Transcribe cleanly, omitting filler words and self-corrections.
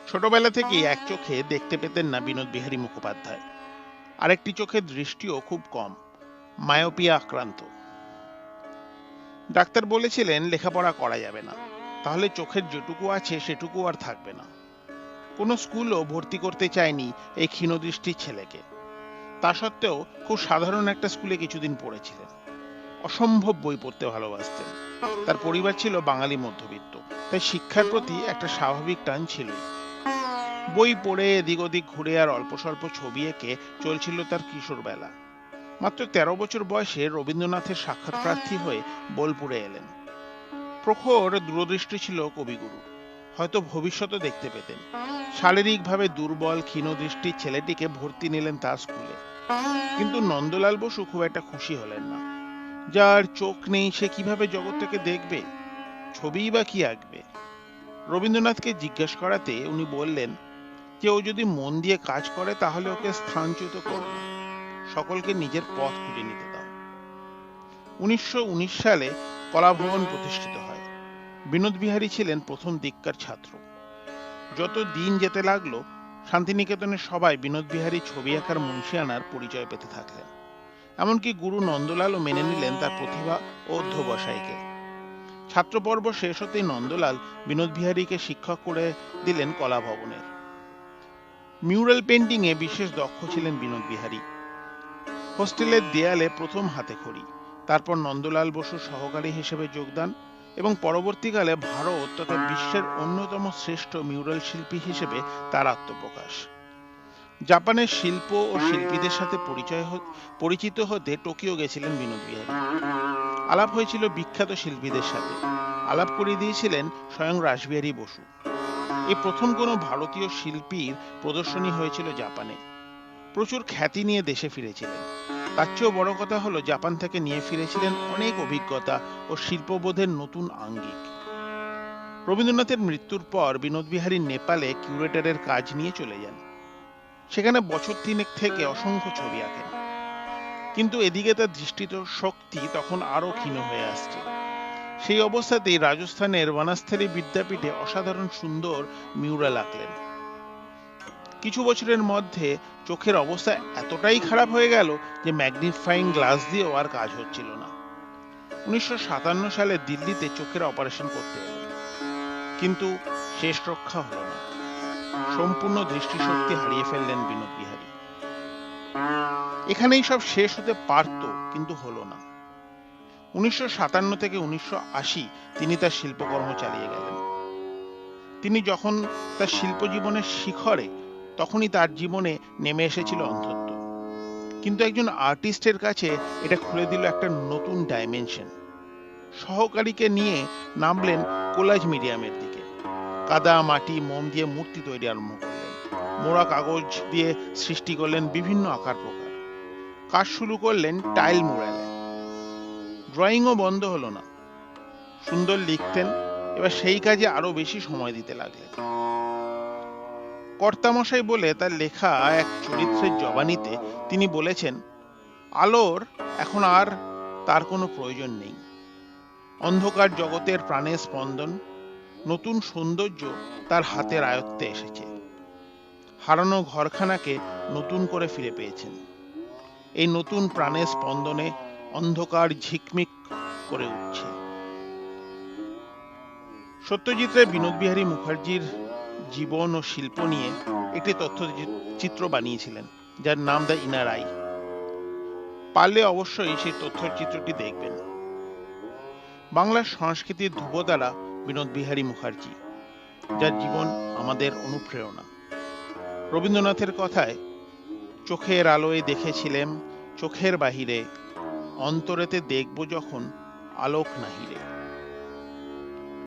ছোটবেলা থেকেই এক চোখে দেখতে পেতেন না বিনোদ বিহারী মুখোপাধ্যায়। আরেকটি চোখের দৃষ্টিও খুব কম, মায়োপিয়া আক্রান্ত। ডাক্তার বলেছিলেন লেখাপড়া করা যাবে না, তাহলে চোখের যেটুকু আছে সেটুকু আর থাকবে না। কোনো স্কুলও ভর্তি করতে চায়নি এই ক্ষীণদৃষ্টির ছেলেকে। তা সত্ত্বেও খুব সাধারণ একটা স্কুলে কিছুদিন পড়েছিলেন। অসম্ভব বই পড়তে ভালোবাসতেন। তার পরিবার ছিল বাঙালি মধ্যবিত্ত, তাই শিক্ষার প্রতি একটা স্বাভাবিক টান ছিলই। বই পড়ে এদিক ওদিক ঘুরে আর অল্প স্বল্প ছবি এঁকে চলছিল তার কিশোর বেলা। মাত্র ১৩ বছর বয়সে রবীন্দ্রনাথের সাক্ষাৎ প্রার্থী হয়ে বোলপুরে এলেন। প্রখর দূরদৃষ্টি ছিল কবিগুরু, হয়তো ভবিষ্যৎও দেখতে পেতেন। শারীরিকভাবে দুর্বল ক্ষীণদৃষ্টির ছেলেটিকে ভর্তি নিলেন তার স্কুলে। কিন্তু নন্দলাল বসু খুব একটা খুশি হলেন না। যার চোখ নেই সে কিভাবে জগৎটাকে দেখবে, ছবিই বা কি আঁকবে? রবীন্দ্রনাথকে জিজ্ঞেস করাতে উনি বললেন যে ও যদি মন দিয়ে কাজ করে তাহলে ওকে স্থানচ্যুত করবে, সকলকে নিজের পথ খুঁজে নিতে দাও। ১৯১৯ সালে কলাভবন প্রতিষ্ঠিত হয়। বিনোদ বিহারী ছিলেন প্রথম দিককার ছাত্র। যত দিন যেতে লাগলো, শান্তিনিকেতনের সবাই বিনোদ বিহারী ছবি আঁকার মুন্সিয়ানার পরিচয় পেতে থাকলেন। এমনকি গুরু নন্দলালও মেনে নিলেন তার প্রতিভা ও অধ্যবসায়কে। ছাত্র পর্ব শেষ হতেই নন্দলাল বিনোদ বিহারীকে শিক্ষক করে দিলেন কলা ভবনের। মিউরাল পেন্টিং এ বিশেষ দক্ষ ছিলেন বিনোদ বিহারী। হোস্টেলের দেয়ালে প্রথম হাতেখড়ি, তারপর নন্দলাল বসুর সহকারী হিসেবে যোগদান এবং পরবর্তীকালে ভারত তথা বিশ্বের অন্যতম শ্রেষ্ঠ মিউরাল শিল্পী হিসেবে তার আত্মপ্রকাশ। জাপানের শিল্প ও শিল্পীদের সাথে পরিচিত হতে টোকিও গেছিলেন বিনোদ বিহারী। আলাপ হয়েছিল বিখ্যাত শিল্পীদের সাথে, আলাপ করিয়ে দিয়েছিলেন স্বয়ং রাসবিহারী বসু। এই প্রথম কোনো ভারতীয় শিল্পীর প্রদর্শনী হয়েছিল জাপানে। প্রচুর খ্যাতি নিয়ে দেশে ফিরেছিলেন। তার চেয়েও বড় কথা হলো জাপান থেকে নিয়ে ফিরেছিলেন অনেক অভিজ্ঞতা ও শিল্পবোধের নতুন আঙ্গিক। রবীন্দ্রনাথের মৃত্যুর পর বিনোদ বিহারী নেপালে কিউরেটরের কাজ নিয়ে চলে যান। সেখানে বছর ৩ থেকে অসংখ্য ছবি আঁকেন। কিন্তু এদিকে তার দৃষ্টিত শক্তি তখন আরো ক্ষীণ হয়ে আসছে। সেই অবস্থাতেই রাজস্থানের বনাস্থলী বিদ্যাপীঠে অসাধারণ সুন্দর মিউরাল আঁকলেন। কিছু বছরের মধ্যে চোখের অবস্থা এতটাই খারাপ হয়ে গেল যে ম্যাগনিফাইং গ্লাস দিয়েও আর কাজ হচ্ছিল না। ১৯৫৭ সালে দিল্লিতে চোখের অপারেশন করতে এলেন, কিন্তু শেষ রক্ষা হলো না। সম্পূর্ণ দৃষ্টিশক্তি হারিয়ে ফেললেন বিনোদ বিহারী। এখানেই সব শেষ হতে পারত, কিন্তু হলো না। ১৯৫৭ থেকে ১৯৮০ তিনি তার শিল্পকর্ম চালিয়ে গেলেন। তিনি যখন তার শিল্প জীবনের শিখরে, তখনই তার জীবনে নেমে এসেছিল অন্ধত্ব। কিন্তু একজন আর্টিস্টের কাছে এটা খুলে দিল একটা নতুন ডাইমেনশন। সহকারীকে নিয়ে নামলেন কোলাজ মিডিয়ামের দিকে। কাদা মাটি মোম দিয়ে মূর্তি তৈরি আরম্ভ করলেন। মোড়া কাগজ দিয়ে সৃষ্টি করলেন বিভিন্ন আকার প্রকার। কাজ শুরু করলেন টাইল মুরালে। ড্রয়িংও বন্ধ হলো না। সুন্দর লিখতেন, এবার সেই কাজে আরো বেশি সময় দিতে লাগলেন। কর্তামশাই বলে তার লেখা এক চরিত্রের জবানিতে তিনি বলেছেন, আলোর এখন আর তার কোনো প্রয়োজন নেই। অন্ধকার জগতের প্রাণের স্পন্দন, নতুন সৌন্দর্য তার হাতের আয়ত্তে এসেছে। হারানো ঘরখানাকে নতুন করে ফিরে পেয়েছেন। এই নতুন প্রাণের স্পন্দনে অন্ধকার ঝিকমিক করে উঠছে। সত্যজিৎ রায় বিনোদ বিহারী মুখার্জির জীবন ও শিল্প নিয়ে একটি তথ্যচিত্র বানিয়েছিলেন, যার নাম দ্য ইনার আই। পারলে অবশ্যই সেই তথ্যচিত্রটি দেখবেন। বাংলার সংস্কৃতির ধ্রুবতারা বিনোদ বিহারী মুখার্জি, যার জীবন আমাদের অনুপ্রেরণা। রবীন্দ্রনাথের কথায়, চোখের আলোয় দেখেছিলেম চোখের বাহিরে, অন্তরেতে দেখব যখন আলোক নাহিরে।